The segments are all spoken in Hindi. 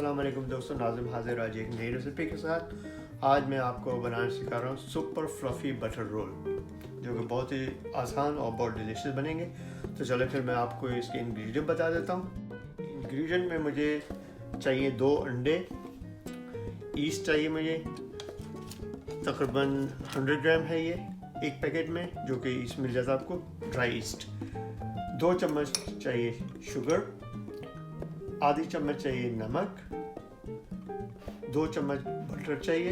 अस्सलाम वालेकुम दोस्तों, नाज़िम हाजिर आज एक नई रेसिपी के साथ। आज मैं आपको बनाना सिखा रहा हूँ सुपर फ्लफ़ी बटर रोल, जो कि बहुत ही आसान और बहुत डिलीशियस बनेंगे। तो चलो फिर मैं आपको इसके इंग्रेडिएंट बता देता हूँ। इंग्रेडिएंट में मुझे चाहिए 2 अंडे, ईस्ट चाहिए मुझे तकरीबन 100 ग्राम है ये एक पैकेट में, जो कि ईस्ट मिल जाता है आपको, ड्राई ईस्ट। 2 चम्मच चाहिए शुगर, आधी चम्मच चाहिए नमक, 2 चम्मच बटर चाहिए,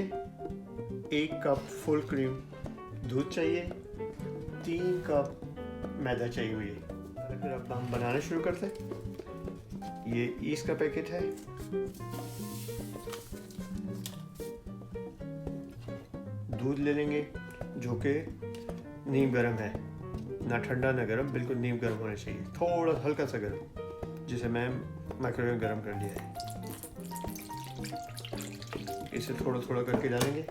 1 कप फुल क्रीम दूध चाहिए, 3 कप मैदा चाहिए मुझे। फिर अब हम बनाना शुरू करते हैं। ये ईस्ट का पैकेट है, दूध ले लेंगे जो कि नीम गर्म है, ना ठंडा ना गर्म, बिल्कुल नीम गर्म होना चाहिए, थोड़ा हल्का सा गर्म, जिसे मैं माइक्रोवेव में गर्म कर लिया है। इसे थोड़ा थोड़ा करके डालेंगे।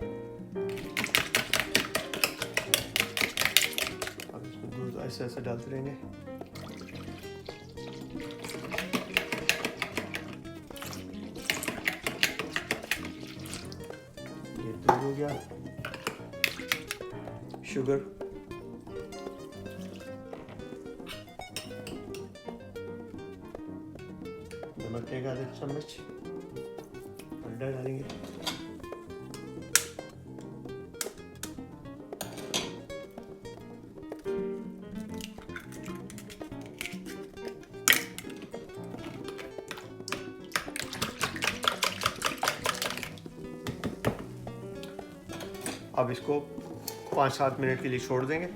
अब इसमें दूध ऐसे ऐसे डालते रहेंगे। ये दूध हो गया, शुगर, नमक एक आधा चम्मच, अंडा डालेंगे, अब इसको 5-7 मिनट के लिए छोड़ देंगे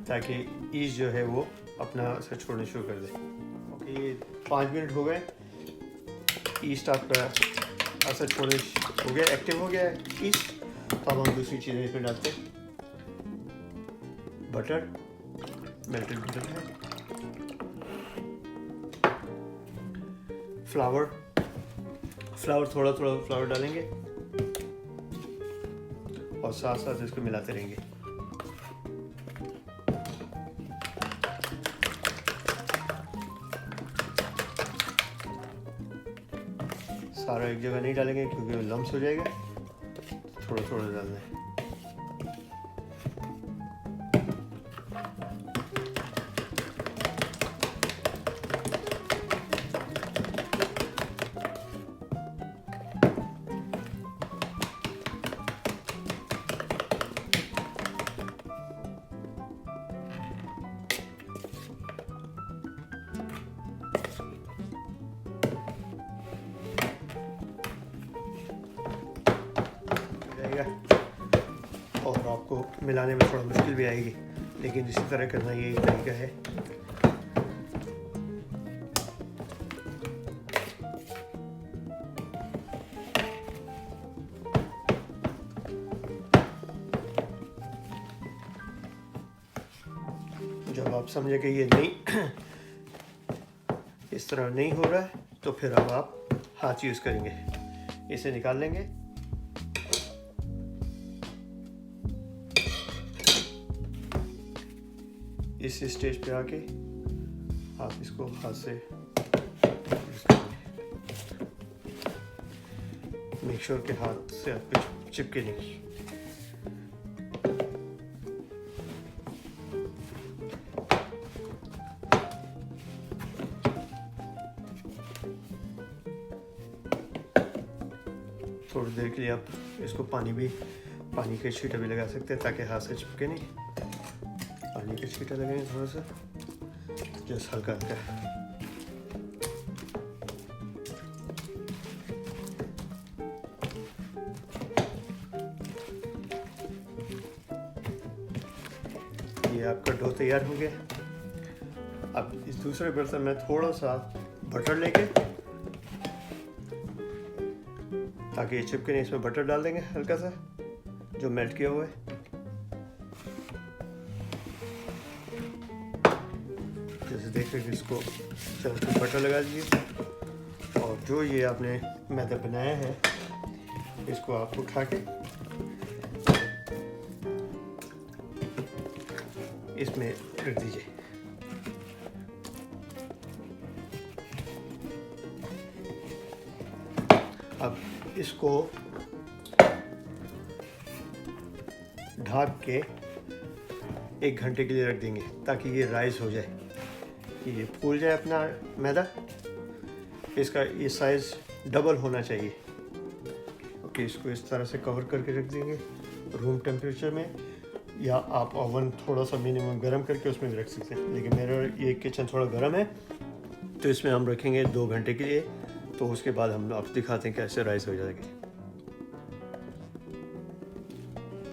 ताकि ईस्ट जो है वो अपना असर छोड़ना शुरू कर दे। ओके, ये 5 मिनट हो गए, ईस्ट आपका असर छोड़ने हो गया, एक्टिव हो गया है ईस्ट। तो अब हम दूसरी चीज़ें इसमें डालते हैं। बटर, मेल्टेड बटर है, फ्लावर थोड़ा थोड़ा फ्लावर डालेंगे और साथ साथ इसको मिलाते रहेंगे। सारा एक जगह नहीं डालेंगे क्योंकि वो लम्स हो जाएगा, थोड़ा थोड़ा डालना है। और आपको मिलाने में थोड़ा मुश्किल भी आएगी, लेकिन इसी तरह करना ये एक तरीका है। जब आप समझे कि ये नहीं इस तरह नहीं हो रहा है, तो फिर अब आप हाथ यूज़ करेंगे, इसे निकाल लेंगे। इस स्टेज पे आके आप इसको हाथ से मेक श्योर के हाथ से आपको चिपके नहीं। थोड़ी देर के लिए आप इसको पानी के छींटा भी लगा सकते हैं ताकि हाथ से चिपके नहीं। पानी का छींटा लगाएंगे थोड़ा सा, जस्ट हल्का हल्का। ये आपका डो तैयार हो गया। अब इस दूसरे बर्तन में थोड़ा सा बटर लेके, ताकि ये चिपके नहीं, इसमें बटर डाल देंगे हल्का सा जो मेल्ट किया हुआ है। जैसे देख रहे इसको चलो बटर लगा दीजिए, और जो ये आपने मैदा बनाया है इसको आप उठा के इसमें रख दीजिए। अब इसको ढक के 1 घंटे के लिए रख देंगे ताकि ये राइस हो जाए, ये फूल जाए अपना मैदा। इसका ये साइज़ डबल होना चाहिए। ओके, इसको इस तरह से कवर करके रख देंगे रूम टेम्परेचर में, या आप ओवन थोड़ा सा मिनिमम गर्म करके उसमें भी रख सकते हैं। लेकिन मेरा ये किचन थोड़ा गर्म है तो इसमें हम रखेंगे 2 घंटे के लिए। तो उसके बाद हम आपको दिखाते हैं कैसे राइस हो जाएगी।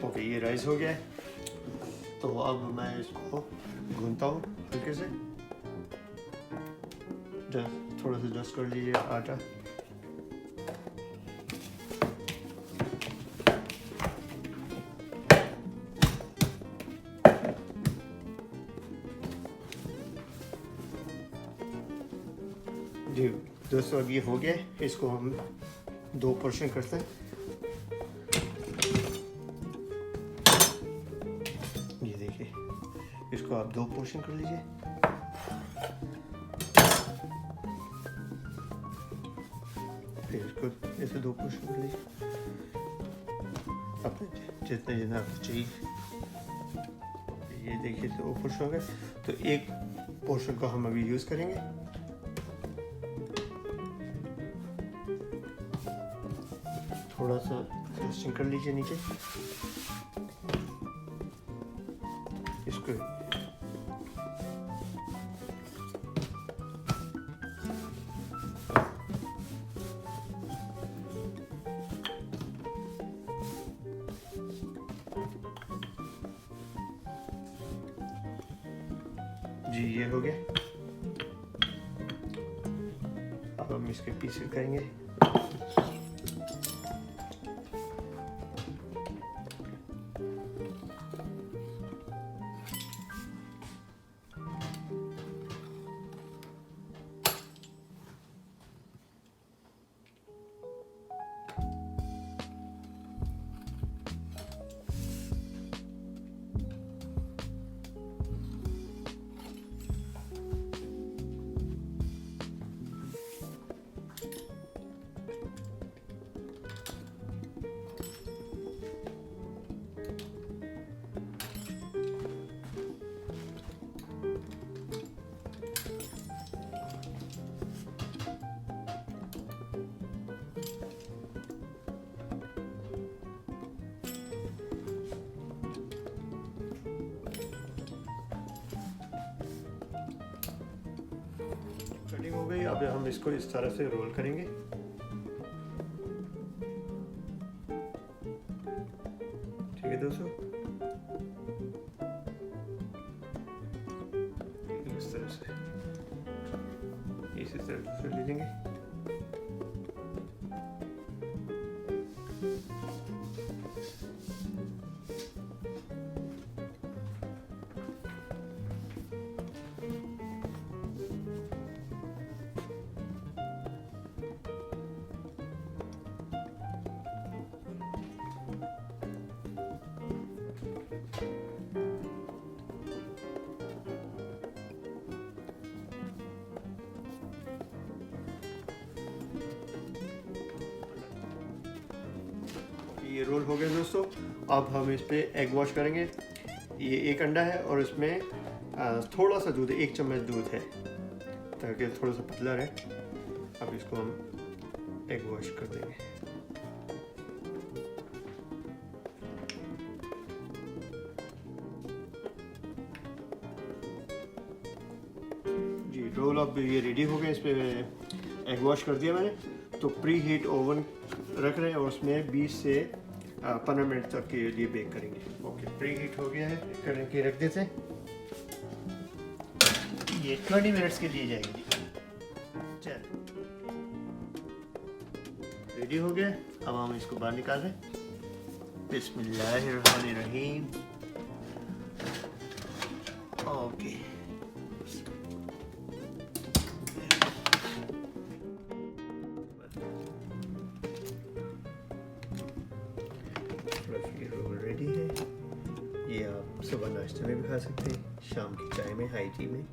ओके, ये राइस हो गया है। तो अब मैं इसको गूंथता हूँ हल्के से, थोड़ा सा जस्ट कर लीजिए आटा। जी दोस्तों, अब ये हो गया। इसको हम 2 पोर्शन करते हैं। ये देखिए, इसको आप 2 पोर्शन कर लीजिए। फिर इसको ऐसे 2 पोर्शन कर लीजिए, अपने जितने जितना आपको चाहिए। ये देखिए 2 पोर्शन हो गए। तो 1 पोर्शन को हम अभी यूज़ करेंगे। थोड़ा सा फ्रोस्टिंग कर लीजिए नीचे। इसको जी ये हो गया। अब हम इसके पीसेस करेंगे। कटिंग हो गई। अब हम इसको इस तरह से रोल करेंगे। ठीक है दोस्तों, इस तरह से इसी तरह से ले लेंगे। ये रोल हो गया दोस्तों। अब हम इस पे एग वॉश करेंगे। ये 1 अंडा है और इसमें थोड़ा सा दूध, 1 चम्मच दूध है ताकि थोड़ा सा पतला रहे। अब इसको हम एग वॉश कर देंगे। जी रोल अब ये रेडी हो गए। इस पे एग वॉश कर दिया मैंने। तो प्री हीट ओवन रख रहे हैं और उसमें 20 से 15 मिनट तक के लिए बेक करेंगे। ओके, प्री हीट हो गया है, करके रख देते हैं। ये 20 मिनट्स के लिए जाएगी। चल रेडी हो गया। अब हम इसको बाहर निकाल रहे हैं। बिस्मिल्लाहिर्रहमानिर्रहीम। ओके, रोल रेडी है। ये आप सुबह नाश्ते में भी खा सकते हैं, शाम की चाय में, हाई टी में।